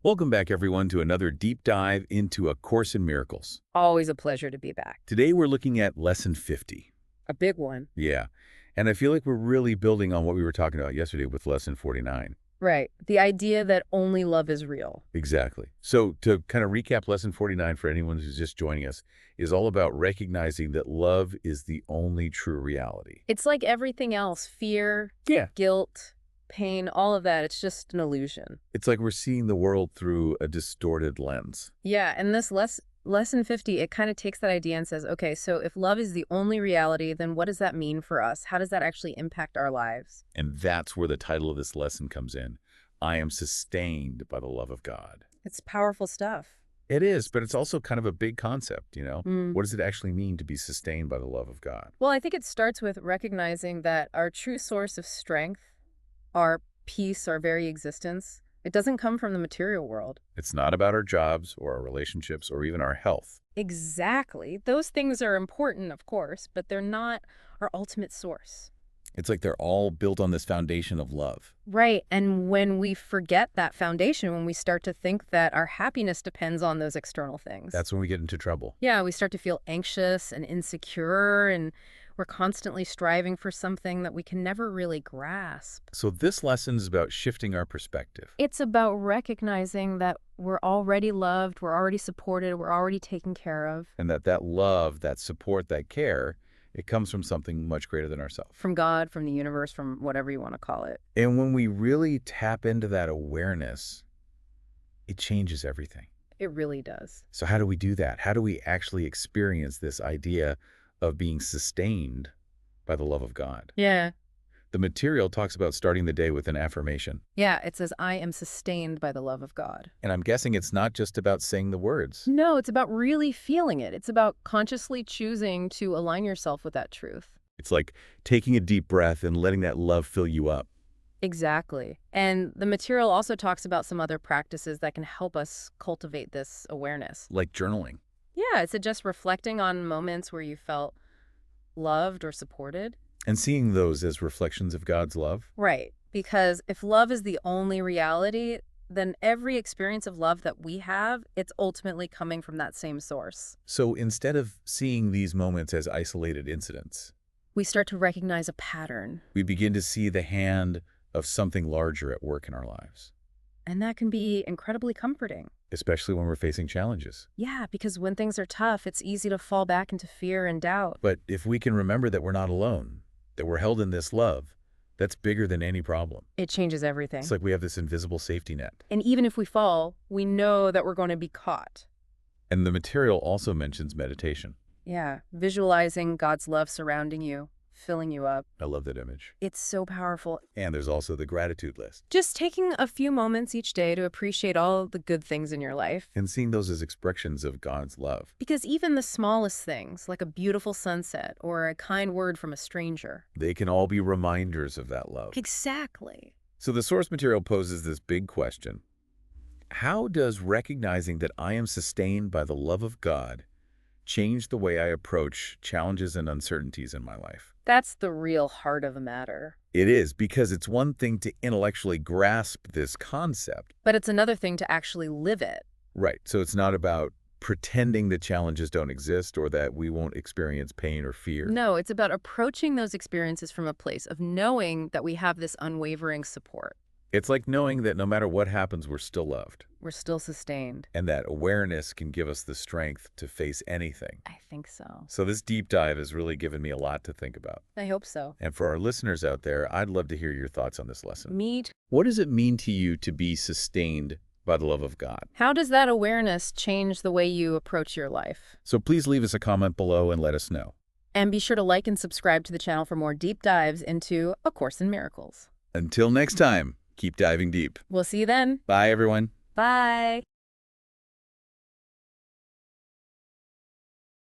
Welcome back, everyone, to another deep dive into A Course in Miracles. Always a pleasure to be back. Today, we're looking at Lesson 50. A big one. Yeah, and I feel like we're really building on what we were talking about yesterday with Lesson 49. Right. The idea that only love is real. Exactly. So to kind of recap, Lesson 49 for anyone who's just joining us is all about recognizing that love is the only true reality. It's like everything else, fear, Yeah. guilt, pain, all of that. It's just an illusion. It's like we're seeing the world through a distorted lens. Yeah, and this lesson 50, it kind of takes that idea and says, okay, so if love is the only reality, then what does that mean for us? How does that actually impact our lives? And that's where the title of this lesson comes in. I am sustained by the love of God. It's powerful stuff. It is, but it's also kind of a big concept, you know? Mm. What does it actually mean to be sustained by the love of God? Well, I think it starts with recognizing that our true source of strength, our peace, our very existence, it doesn't come from the material world. It's not about our jobs or our relationships or even our health. Exactly. Those things are important, of course, but they're not our ultimate source. It's like they're all built on this foundation of love. Right. And when we forget that foundation, when we start to think that our happiness depends on those external things. That's when we get into trouble. Yeah, we start to feel anxious and insecure, and we're constantly striving for something that we can never really grasp. So this lesson is about shifting our perspective. It's about recognizing that we're already loved, we're already supported, we're already taken care of. And that love, that support, that care, it comes from something much greater than ourselves. From God, from the universe, from whatever you want to call it. And when we really tap into that awareness, it changes everything. It really does. So how do we do that? How do we actually experience this idea of being sustained by the love of God? Yeah. The material talks about starting the day with an affirmation. Yeah, it says, I am sustained by the love of God. And I'm guessing it's not just about saying the words. No, it's about really feeling it. It's about consciously choosing to align yourself with that truth. It's like taking a deep breath and letting that love fill you up. Exactly. And the material also talks about some other practices that can help us cultivate this awareness. Like journaling. Yeah, it suggests reflecting on moments where you felt loved or supported. And seeing those as reflections of God's love. Right. Because if love is the only reality, then every experience of love that we have, it's ultimately coming from that same source. So instead of seeing these moments as isolated incidents, We start to recognize a pattern. we begin to see the hand of something larger at work in our lives, And that can be incredibly comforting. especially when we're facing challenges. Yeah, because when things are tough, it's easy to fall back into fear and doubt. But if we can remember that we're not alone, that we're held in this love, that's bigger than any problem. It changes everything. It's like we have this invisible safety net. And even if we fall, we know that we're going to be caught. And the material also mentions meditation. Yeah, visualizing God's love surrounding you, filling you up. I love that image. It's so powerful. And there's also the gratitude list. Just taking a few moments each day to appreciate all the good things in your life. And seeing those as expressions of God's love. Because even the smallest things, like a beautiful sunset or a kind word from a stranger. They can all be reminders of that love. Exactly. So the source material poses this big question. How does recognizing that I am sustained by the love of God change the way I approach challenges and uncertainties in my life? That's the real heart of the matter. It is, because it's one thing to intellectually grasp this concept. But it's another thing to actually live it. Right. So it's not about pretending that challenges don't exist or that we won't experience pain or fear. No, it's about approaching those experiences from a place of knowing that we have this unwavering support. It's like knowing that no matter what happens, we're still loved. We're still sustained. And that awareness can give us the strength to face anything. I think so. So this deep dive has really given me a lot to think about. I hope so. And for our listeners out there, I'd love to hear your thoughts on this lesson. Me too. What does it mean to you to be sustained by the love of God? How does that awareness change the way you approach your life? So please leave us a comment below and let us know. And be sure to like and subscribe to the channel for more deep dives into A Course in Miracles. Until next time, keep diving deep. We'll see you then. Bye, everyone. Bye.